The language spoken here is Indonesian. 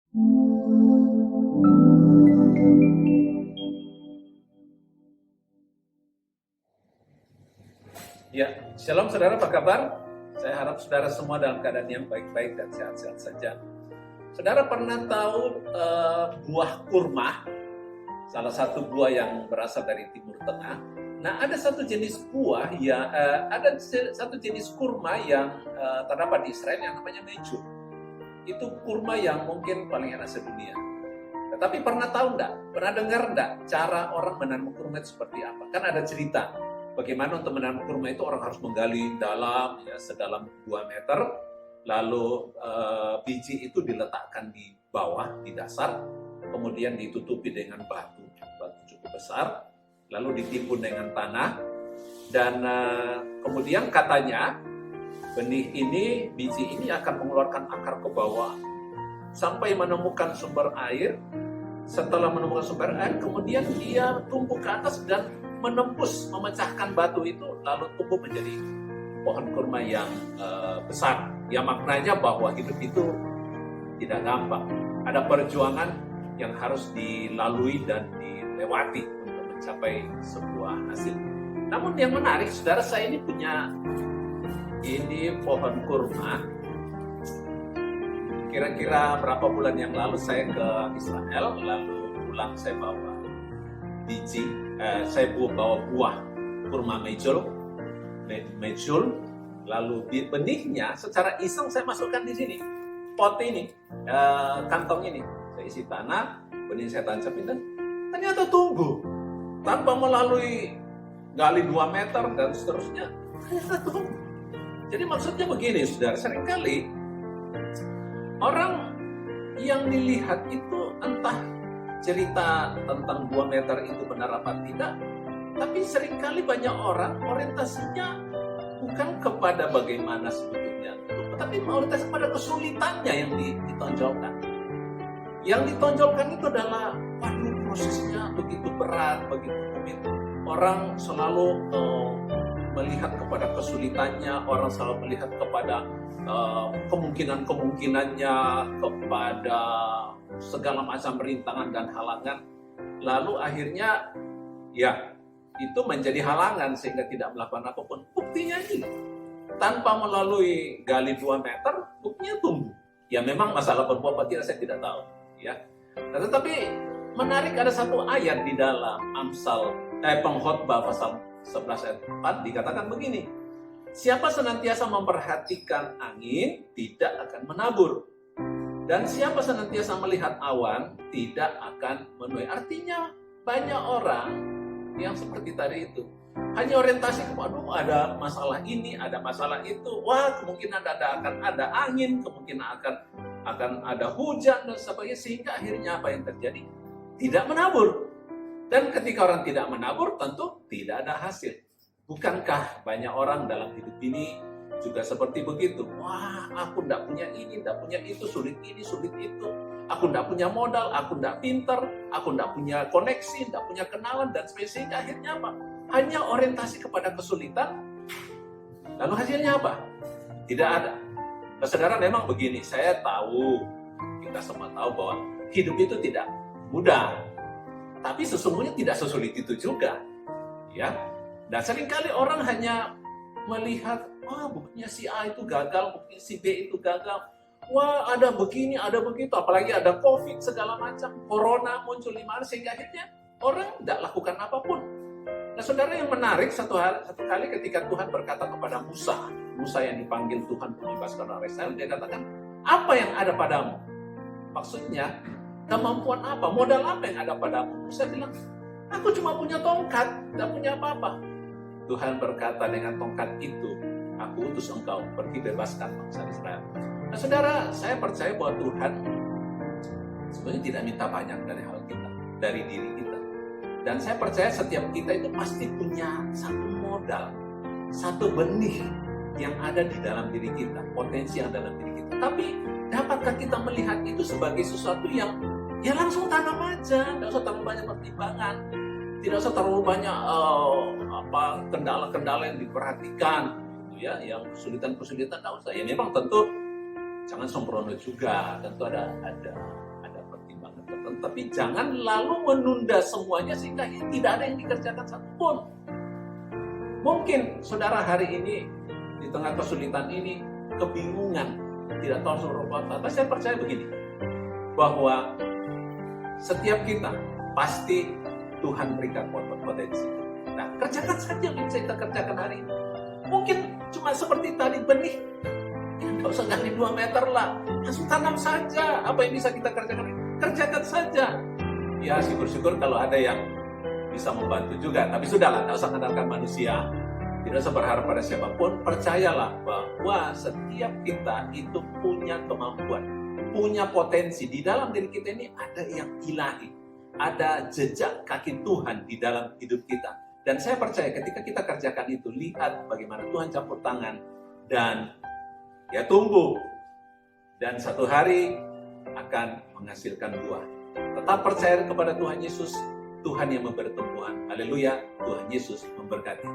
Ya, shalom saudara, apa kabar? Saya harap saudara semua dalam keadaan yang baik-baik dan sehat-sehat saja. Saudara pernah tahu buah kurma? Salah satu buah yang berasal dari Timur Tengah. Nah, ada satu jenis buah ya, ada satu jenis kurma yang terdapat di Israel yang namanya mejul. Itu kurma yang mungkin paling enak sedunia. Tetapi pernah tahu enggak? Pernah dengar enggak cara orang menanam kurma itu seperti apa? Kan ada cerita. Bagaimana untuk menanam kurma itu orang harus menggali dalam, ya, sedalam 2 meter, lalu biji itu diletakkan di bawah, di dasar, kemudian ditutupi dengan batu cukup besar, lalu ditimbun dengan tanah, dan kemudian katanya benih ini, biji ini akan mengeluarkan akar ke bawah, sampai menemukan sumber air. Setelah menemukan sumber air, kemudian dia tumbuh ke atas dan menembus, memecahkan batu itu, lalu tumbuh menjadi pohon kurma yang besar. Ya, maknanya bahwa hidup itu tidak gampang. Ada perjuangan yang harus dilalui dan dilewati untuk mencapai sebuah hasil. Namun yang menarik, saudara, saya ini punya pohon kurma. Kira-kira berapa bulan yang lalu saya ke Israel, lalu pulang saya bawa biji, saya bawa buah kurma mejul, lalu benihnya secara iseng saya masukkan di sini, pot ini, kantong ini, saya isi tanah, benih saya tancapin dan ternyata tumbuh tanpa melalui gali 2 meter dan seterusnya, ternyata tumbuh. Jadi maksudnya begini, saudara, seringkali orang yang dilihat itu entah cerita tentang 2 meter itu benar apa tidak, tapi seringkali banyak orang orientasinya bukan kepada bagaimana sebetulnya, tapi orientasi pada kesulitannya yang ditonjolkan. Yang ditonjolkan itu adalah, waduh, prosesnya begitu berat, begitu rumit. Orang selalu melihat kepada kesulitannya, orang selalu melihat kepada kemungkinan-kemungkinannya, kepada segala macam rintangan dan halangan. Lalu akhirnya ya itu menjadi halangan sehingga tidak melakukan apapun. Buktinya ini, tanpa melalui gali 2 meter, buktinya tumbuh. Ya memang masalah berbuah apa tidak saya tidak tahu, ya. Nah, tetapi menarik, ada satu ayat di dalam Pengkhotbah pasal 11 ayat 4 dikatakan begini. Siapa senantiasa memperhatikan angin tidak akan menabur, dan siapa senantiasa melihat awan tidak akan menuai. Artinya banyak orang yang seperti tadi itu hanya orientasi kepada, ada masalah ini, ada masalah itu, wah kemungkinan akan ada angin, kemungkinan akan ada hujan dan sebagainya, sehingga akhirnya apa yang terjadi? Tidak menabur. Dan ketika orang tidak menabur, tentu tidak ada hasil. Bukankah banyak orang dalam hidup ini juga seperti begitu? Wah, aku tidak punya ini, tidak punya itu, sulit ini, sulit itu. Aku tidak punya modal, aku tidak pinter, aku tidak punya koneksi, tidak punya kenalan, dan sebagainya. Sehingga akhirnya apa? Hanya orientasi kepada kesulitan. Lalu hasilnya apa? Tidak ada. Nah, saudara, memang begini, saya tahu, kita semua tahu bahwa hidup itu tidak mudah. Tapi sesungguhnya tidak sesulit itu juga. Ya. Dan seringkali orang hanya melihat, wah buktinya si A itu gagal, buktinya si B itu gagal. Wah ada begini, ada begitu, apalagi ada COVID segala macam, corona muncul di mana, sehingga akhirnya orang tidak lakukan apapun. Nah, saudara, yang menarik, satu kali ketika Tuhan berkata kepada Musa yang dipanggil Tuhan membebaskan orang Israel, dia katakan, apa yang ada padamu? Maksudnya, kemampuan apa, modal apa yang ada padamu? Musa bilang, aku cuma punya tongkat, tidak punya apa-apa. Tuhan berkata, dengan tongkat itu, aku utus engkau pergi bebaskan bangsa Israel. Nah, saudara, saya percaya bahwa Tuhan sebenarnya tidak minta banyak dari hal kita, dari diri kita. Dan saya percaya setiap kita itu pasti punya satu modal, satu benih yang ada di dalam diri kita, potensi yang ada dalam diri kita. Tapi dapatkah kita melihat itu sebagai sesuatu yang ya langsung tanam aja, tidak usah terlalu banyak pertimbangan, tidak usah terlalu banyak kendala-kendala yang diperhatikan, gitu ya, yang kesulitan-kesulitan tidak usah. Ya memang tentu jangan sembrono juga, tentu ada Tapi jangan lalu menunda semuanya sehingga tidak ada yang dikerjakan satupun. Mungkin saudara hari ini di tengah kesulitan ini kebingungan, tidak tahu suruh apa. Saya percaya begini, bahwa setiap kita pasti Tuhan berikan potensi. Nah, kerjakan saja yang bisa kita kerjakan hari ini. Mungkin cuma seperti tadi benih, nggak usah gali 2 meter lah, langsung tanam saja. Apa yang bisa kita kerjakan saja. Ya syukur-syukur kalau ada yang bisa membantu juga. Tapi sudahlah, nggak usah mengandalkan manusia. Tidak usah berharap pada siapapun. Percayalah bahwa setiap kita itu punya kemampuan, punya potensi. Di dalam diri kita ini ada yang ilahi, ada jejak kaki Tuhan di dalam hidup kita. Dan saya percaya ketika kita kerjakan itu, lihat bagaimana Tuhan campur tangan dan ya tumbuh. Dan satu hari akan menghasilkan buah. Tetap percaya kepada Tuhan Yesus, Tuhan yang memberi tumbuhan. Haleluya, Tuhan Yesus memberkati.